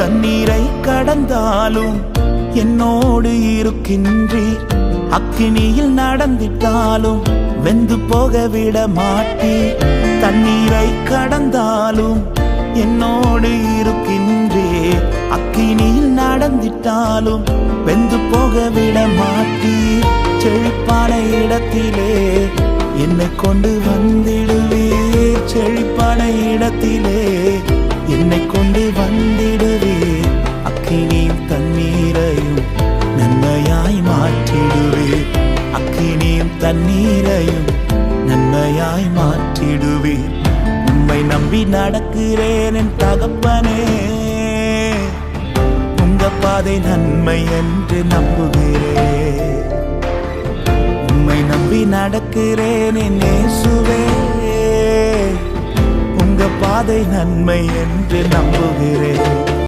தண்ணீரை கடந்தாலும் என்னோடு இருக்கின்றீர். அக்கினியில் நடந்திட்டாலும் வெந்து போக விட மாட்டீர். தண்ணீரை கடந்தாலும் என்னோடு இருக்கின்றீர். அக்கினியில் நடந்திட்டாலும் வெந்து போக விட மாட்டீர். செழிப்பான இடத்திலே என்னை கொண்டு வந்திடுவீர். செழிப்பான இடத்திலே என்னை கொண்டு வந்திடுவீர். அக்கினியும் தண்ணீரையும் நன்மையாய் மாற்றிடுவீர். அக்கினியும் தண்ணீரையும் நன்மையாய் மாற்றிடுவீர். உம்மை நம்பி நடக்கிறேன் என் தகப்பனே. உங்க பாதை நன்மை என்று நம்புகிறேன். உம்மை நம்பி நடக்கிறேன் என் இயேசுவே. உங்க பாதை நன்மை என்று நம்புகிறேன்.